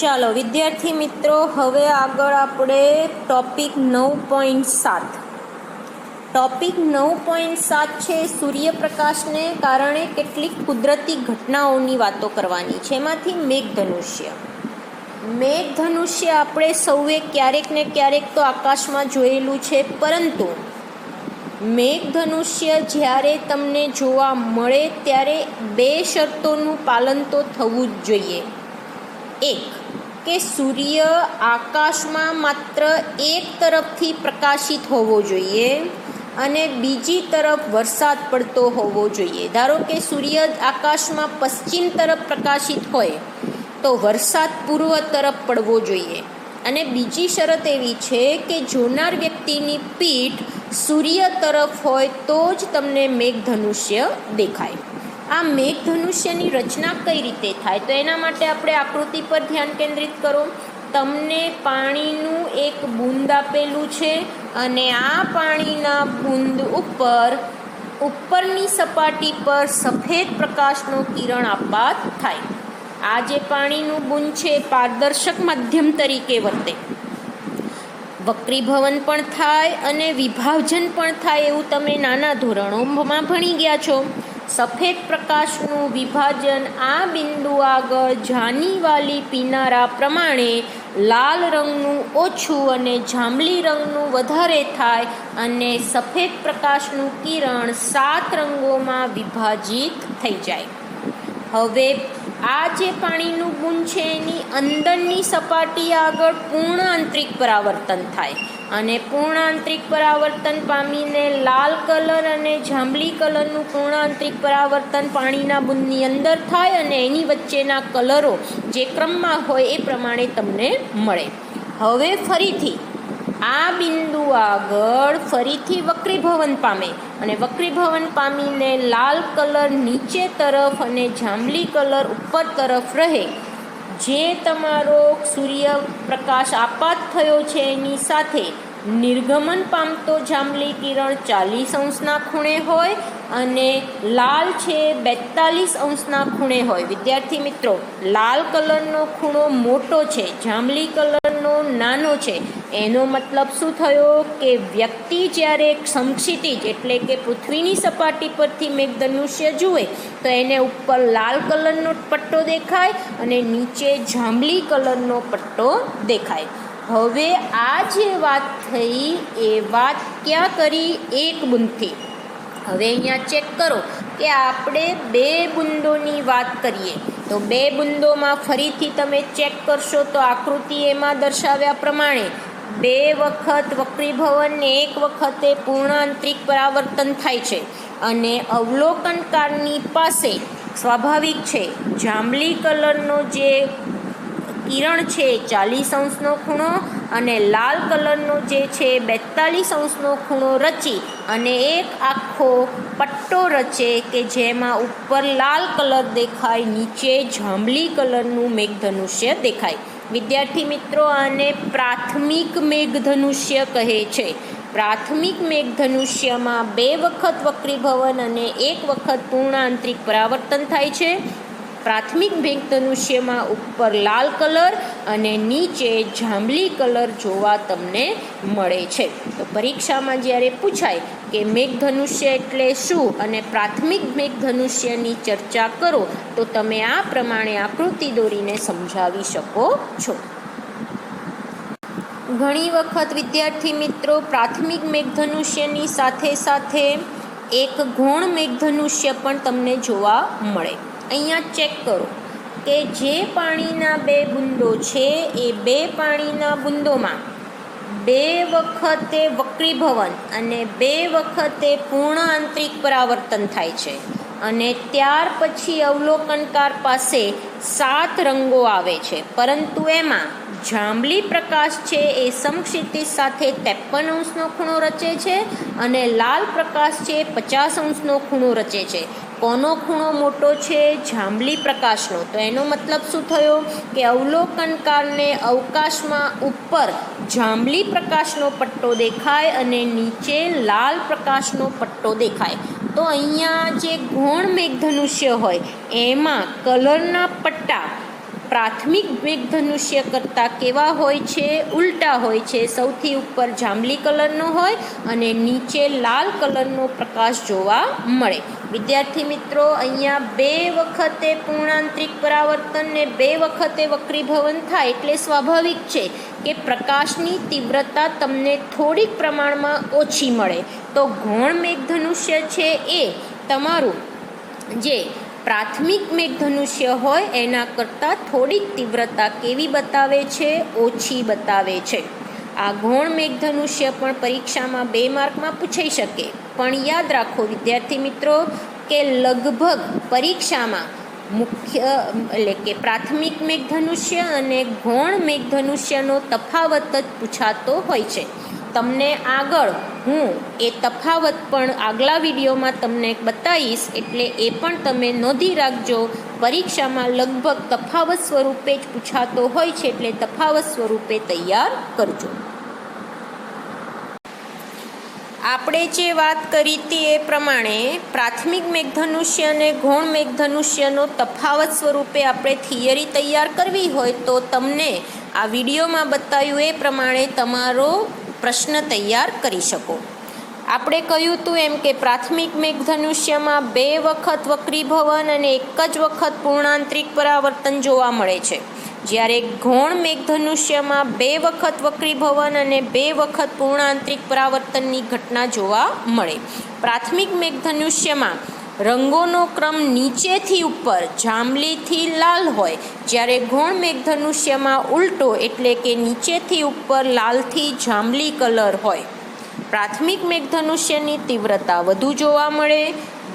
ચાલો વિદ્યાર્થી મિત્રો, હવે આગળ આપણે ટોપિક 9.7 છે સૂર્યપ્રકાશને કારણે કેટલીક કુદરતી ઘટનાઓની વાતો કરવાની છે. એમાંથી મેઘધનુષ્ય આપણે સૌએ ક્યારેક ને ક્યારેક તો આકાશમાં જોયેલું છે, પરંતુ મેઘધનુષ્ય જ્યારે તમને જોવા મળે ત્યારે બે શરતોનું પાલન તો થવું જ જોઈએ. એક કે સૂર્ય આકાશમાં માત્ર એક તરફથી પ્રકાશિત હોવો જોઈએ અને બીજી તરફ વરસાદ પડતો હોવો જોઈએ. ધારો કે સૂર્ય આકાશમાં પશ્ચિમ તરફ પ્રકાશિત હોય તો વરસાદ પૂર્વ તરફ પડવો જોઈએ. અને બીજી શરત એવી છે કે જોનાર વ્યક્તિની પીઠ સૂર્ય તરફ હોય તો જ તમને મેઘધનુષ્ય દેખાય. આ મેઘધનુષ્યની રચના કઈ રીતે થાય તો એના માટે આપણે આકૃતિ પર ધ્યાન કેન્દ્રિત કરો. તમને પાણીનું એક બૂંદ આપેલું છે અને આ પાણીના બૂંદ ઉપરની સપાટી પર સફેદ પ્રકાશનો કિરણ આપાત થાય. આ જે પાણીનું બૂંદ છે પારદર્શક માધ્યમ તરીકે વર્તે, વક્રીભવન પણ થાય અને વિભાજન પણ થાય એવું તમે નાના ધોરણોમાં ભણી ગયા છો. સફેદ પ્રકાશનું વિભાજન આ બિંદુ આગળ જાનીવાલી પીનારા પ્રમાણે લાલ રંગનું ઓછું અને જાંબલી રંગનું વધારે થાય અને સફેદ પ્રકાશનું કિરણ 7 રંગોમાં વિભાજિત થઈ જાય. હવે આ જે પાણીનું બૂંદ છે એની અંદરની સપાટી આગળ પૂર્ણ આંતરિક પરાવર્તન થાય અને પૂર્ણ આંતરિક પરાવર્તન પામીને લાલ કલર અને જાંબલી કલરનું પૂર્ણ આંતરિક પરાવર્તન પાણીના બૂંદની અંદર થાય અને એની વચ્ચેના કલરો જે ક્રમમાં હોય એ પ્રમાણે તમને મળે. હવે ફરીથી આ બિંદુ આગળ ફરીથી વક્રીભવન પામે અને વક્રીભવન પામીને લાલ કલર નીચે તરફ અને જાંબલી કલર ઉપર તરફ રહે. જે તમારો સૂર્યપ્રકાશ આપાત થયો છે એની સાથે નિર્ગમન પામતો જાંબલી કિરણ 40° ખૂણે હોય અને લાલ છે 42° ખૂણે હોય. વિદ્યાર્થી મિત્રો, લાલ કલરનો ખૂણો મોટો છે, જાંબલી કલરનો નાનો છે. એનો મતલબ શું થયો કે વ્યક્તિ જ્યારે સમક્ષિતિજ એટલે કે પૃથ્વીની સપાટી પરથી મેઘધનુષ્ય જુએ તો એને ઉપર લાલ કલરનો પટ્ટો દેખાય અને નીચે જાંબલી કલરનો પટ્ટો દેખાય. હવે આ જે વાત થઈ એ વાત ક્યાં કરી? એક બૂંદથી. હવે અહીંયા ચેક કરો કે આપણે 2 બૂંદોની વાત કરીએ તો 2 બૂંદોમાં ફરીથી તમે ચેક કરશો તો આકૃતિ એમાં દર્શાવ્યા પ્રમાણે 2 વખત વક્રીભવન ને 1 વખતે પૂર્ણ આંતરિક પરાવર્તન થાય છે અને અવલોકનકારની પાસે સ્વાભાવિક છે જાંબલી કલરનો જે કિરણ છે 40° ખૂણો અને લાલ કલરનો જે છે 42° ખૂણો રચી અને એક આખો પટ્ટો રચે કે જેમાં ઉપર લાલ કલર દેખાય, નીચે જાંબલી કલરનું મેઘધનુષ્ય દેખાય. વિદ્યાર્થી મિત્રો, આને પ્રાથમિક મેઘધનુષ્ય કહે છે. પ્રાથમિક મેઘધનુષ્યમાં 2 વખત વક્રીભવન અને 1 વખત પૂર્ણ આંતરિક પરાવર્તન થાય છે. પ્રાથમિક મેઘધનુષ્યમાં ઉપર લાલ કલર અને નીચે જાંબલી કલર જોવા તમને મળે છે. તો પરીક્ષામાં જ્યારે પૂછાય કે મેઘધનુષ્ય એટલે શું અને પ્રાથમિક મેઘધનુષ્યની ચર્ચા કરો તો તમે આ પ્રમાણે આકૃતિ દોરીને સમજાવી શકો છો. ઘણી વખત વિદ્યાર્થી મિત્રો પ્રાથમિક મેઘધનુષ્યની સાથે સાથે એક ગૌણ મેઘધનુષ્ય પણ તમને જોવા મળે. અહીંયા ચેક કરો કે જે પાણીના 2 બૂંદો છે એ 2 પાણીના બૂંદોમાં 2 વખતે વક્રીભવન અને 2 વખતે પૂર્ણ આંતરિક પરાવર્તન થાય છે અને ત્યાર પછી અવલોકનકાર પાસે 7 રંગો આવે છે, પરંતુ એમાં જાંબલી પ્રકાશ છે એ સમક્ષિતિજ સાથે 53° ખૂણો રચે છે અને લાલ પ્રકાશ છે 50° ખૂણો રચે છે. કોનો ખૂણો મોટો છે? જાંબલી પ્રકાશનો. તો એનો મતલબ શું થયો કે અવલોકનકારને અવકાશમાં ઉપર જાંબલી પ્રકાશનો પટ્ટો દેખાય અને નીચે લાલ પ્રકાશનો પટ્ટો દેખાય. તો અહીંયા જે ગૌણ મેઘધનુષ્ય હોય એમાં કલરના પટ્ટા પ્રાથમિક મેઘધનુષ્ય કરતાં કેવા હોય છે? ઉલટા હોય છે. સૌથી ઉપર જાંબલી કલરનો હોય અને નીચે લાલ કલરનો પ્રકાશ જોવા મળે. વિદ્યાર્થી મિત્રો, અહીંયા 2 વખતે પૂર્ણાંતરિક પરાવર્તન ને 2 વખતે વક્રીભવન થાય એટલે સ્વાભાવિક છે કે પ્રકાશની તીવ્રતા તમને થોડીક પ્રમાણમાં ઓછી મળે. તો ગૌણ મેઘધનુષ્ય છે એ તમારું જે પ્રાથમિક મેઘધનુષ્ય હોય એના કરતાં થોડીક તીવ્રતા કેવી બતાવે છે? ઓછી બતાવે છે. આ ગૌણ મેઘધનુષ્ય પણ પરીક્ષામાં 2 માર્કમાં પૂછાઈ શકે. પણ યાદ રાખો વિદ્યાર્થી મિત્રો કે લગભગ પરીક્ષામાં મુખ્ય એટલે કે પ્રાથમિક મેઘધનુષ્ય અને ગૌણ મેઘધનુષ્યનો તફાવત જ પૂછાતો હોય છે. તમને આગળ હું એ તફાવત પણ આગલા વિડીયોમાં તમને બતાવીશ, એટલે એ પણ તમે નોંધી રાખજો. પરીક્ષામાં લગભગ તફાવત સ્વરૂપે જ પૂછાતો હોય છે, એટલે તફાવત સ્વરૂપે તૈયાર કરજો. આપણે જે વાત કરી હતી એ પ્રમાણે પ્રાથમિક મેઘધનુષ્ય અને ગૌણ મેઘધનુષ્યનો તફાવત સ્વરૂપે આપણે થિયરી તૈયાર કરવી હોય તો તમને આ વિડીયોમાં બતાવ્યું એ પ્રમાણે તમારો પ્રશ્ન તૈયાર કરી શકો. આપણે કહ્યું હતું એમ કે પ્રાથમિક મેઘધનુષ્યમાં 2 વખત વક્રીભવન અને 1 જ વખત પૂર્ણાંતરિક પરાવર્તન જોવા મળે છે. જ્યારે ગૌણ મેઘધનુષ્યમાં 2 વખત વક્રીભવન અને 2 વખત પૂર્ણાંતરિક પરાવર્તનની ઘટના જોવા મળે. પ્રાથમિક મેઘધનુષ્યમાં રંગોનો ક્રમ નીચેથી ઉપર જાંબલીથી લાલ હોય, જ્યારે ગૌણ મેઘધનુષ્યમાં ઉલટો એટલે કે નીચેથી ઉપર લાલથી જાંબલી કલર હોય. પ્રાથમિક મેઘધનુષ્યની તીવ્રતા વધુ જોવા મળે,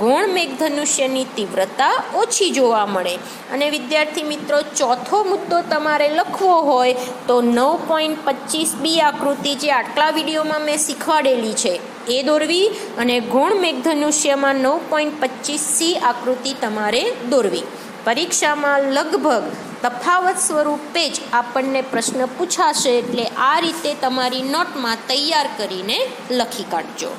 ગૌણ મેઘધનુષ્યની તીવ્રતા ઓછી જોવા મળે. અને વિદ્યાર્થી મિત્રો, ચોથો મુદ્દો તમારે લખવો હોય તો 9.25b આકૃતિ જે આટલા વિડીયોમાં મેં શીખવાડેલી છે એ દોરવી અને ગૌણ મેઘધનુષ્યમાં 9.25c આકૃતિ તમારે દોરવી. પરીક્ષામાં લગભગ તફાવત સ્વરૂપે જ આપણને પ્રશ્ન પૂછાશે, એટલે આ રીતે તમારી નોટમાં તૈયાર કરીને લખી કાઢજો.